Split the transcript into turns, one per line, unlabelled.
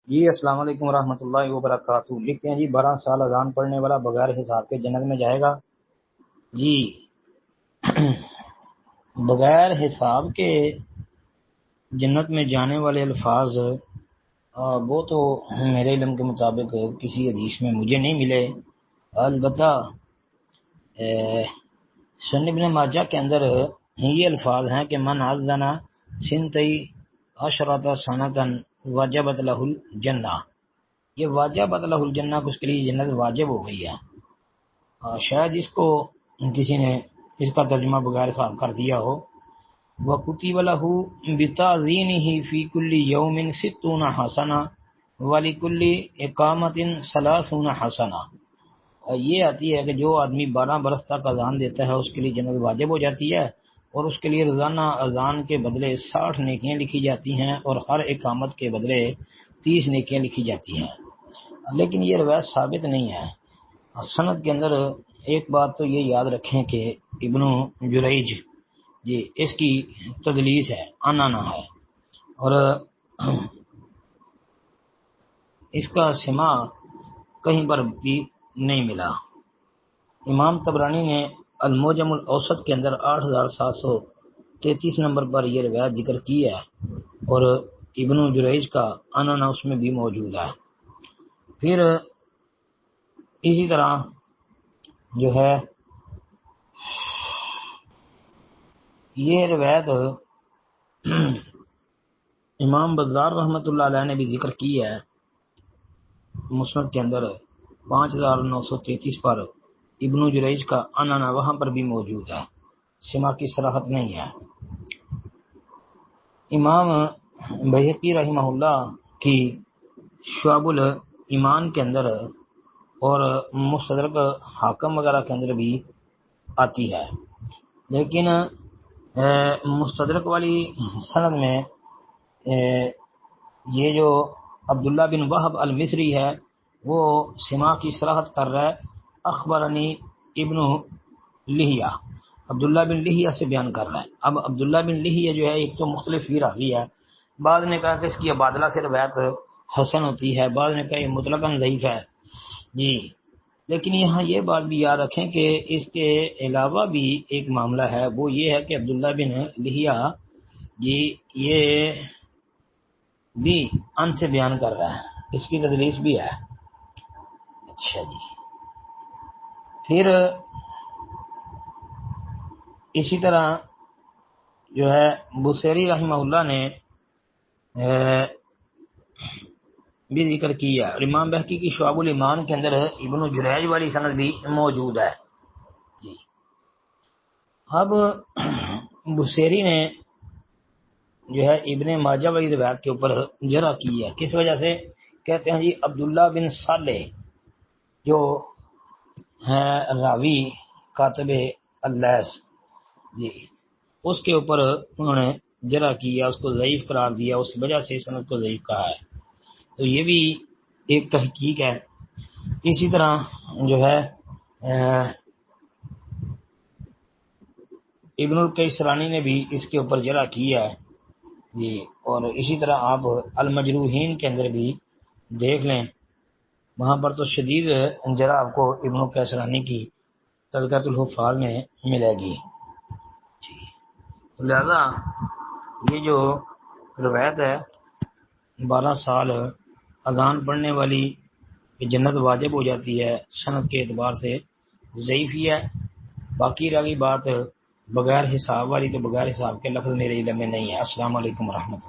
جی السلام علیکم ورحمۃ اللہ وبرکاتہ۔ لکھتے ہیں جی 12 سال اذان پڑھنے والا بغیر حساب کے جنت میں جائے گا؟ جی بغیر حساب کے جنت میں جانے والے الفاظ وہ تو میرے علم کے مطابق کسی حدیث میں مجھے نہیں ملے۔ البتہ سنن ابن ماجہ کے اندر یہ الفاظ ہیں کہ من اذن سنتی عشرۃ سنۃ وجبت لہ الجنہ، یہ واجبت لہ الجنہ کو اس کے لیے جنت واجب ہو گئی ہے۔ شاید اس کو کسی نے اس کا ترجمہ بغیر حساب کر دیا ہو۔ وَكُتِبَ لَهُ بِتَعْظِيمِهِ فِي كُلِّ يَوْمٍ 60 حسنہ وَلِكُلِّ إِقَامَةٍ 30 حسنہ۔ یہ آتی ہے کہ جو آدمی 12 برس تک اذان دیتا ہے اس کے لیے جنت واجب ہو جاتی ہے، اور اس کے لیے روزانہ اذان کے بدلے 60 نیکیاں لکھی جاتی ہیں، اور ہر اقامت کے بدلے 30 نیکیاں لکھی جاتی ہیں۔ لیکن یہ روایت ثابت نہیں ہے۔ سند کے اندر ایک بات تو یہ یاد رکھیں کہ ابن جریج جی اس کی تدلیس ہے، انانا ہے، اور اس کا سماع کہیں پر بھی نہیں ملا۔ امام طبرانی نے المعجم الاوسط کے اندر 8733 نمبر پر یہ روایت ذکر کی ہے، اور ابن جریج کا انانا اس میں بھی موجود ہے۔ پھر اسی طرح جو ہے یہ روایت امام بزار رحمۃ اللہ علیہ نے بھی ذکر کی ہے مسند کے اندر 5933 پر۔ ابن جریج کا انانا وہاں پر بھی موجود ہے، سما کی صراحت نہیں ہے۔ امام بہقی رحمہ اللہ کی شعب الایمان کے اندر اور مستدرک حاکم وغیرہ کے اندر بھی آتی ہے، لیکن مستدرک والی سند میں یہ جو عبداللہ بن وہب المصری ہے وہ سماع کی صراحت کر رہا ہے۔ اخبرنی ابن لہیہ، عبداللہ بن لہیہ سے بیان کر رہا ہے۔ اب عبداللہ بن لہیہ جو ہے ایک تو مختلف ہی راوی ہے، بعض نے کہا کہ اس کی عبادلہ سے روایت حسن ہوتی ہے، بعض نے کہا یہ مطلقاً ضعیف ہے جی۔ لیکن یہاں یہ بات بھی یاد رکھیں کہ اس کے علاوہ بھی ایک معاملہ ہے، وہ یہ ہے کہ عبداللہ بن لہیہ جی یہ بھی ان سے بیان کر رہا ہے، اس کی تدلیس بھی ہے۔ اچھا جی، پھر اسی طرح جو ہے بصیری رحمہ اللہ نے بھی ذکر کیا، اور امام بہقی کی شعب الایمان کے اندر ابن جریج والی سند بھی موجود ہے جی۔ اب بصیری نے جو ہے ابن ماجہ والی روایت کے اوپر جرح کی ہے، کس وجہ سے؟ کہتے ہیں جی عبداللہ بن صالح جو ہے راوی کاتب اللیث جی، اس کے اوپر انہوں نے جرح کیا، اس کو ضعیف قرار دیا، اس وجہ سے سند کو ضعیف کہا ہے، تو یہ بھی ایک تحقیق ہے۔ اسی طرح جو ہے ابن القیسرانی نے بھی اس کے اوپر جرح کیا ہے جی، اور اسی طرح آپ المجروحین کے اندر بھی دیکھ لیں، وہاں پر تو شدید جرح آپ کو ابن القیسرانی کی تذکرۃ الحفاظ میں ملے گی جی۔ لہذا یہ جو روایت ہے 12 سال اذان پڑھنے والی جنت واجب ہو جاتی ہے، سند کے اعتبار سے ضعیف ہی ہے۔ باقی رہی بات بغیر حساب والی، تو بغیر حساب کے لفظ میرے علم میں نہیں ہے۔ السلام علیکم ورحمۃ اللہ۔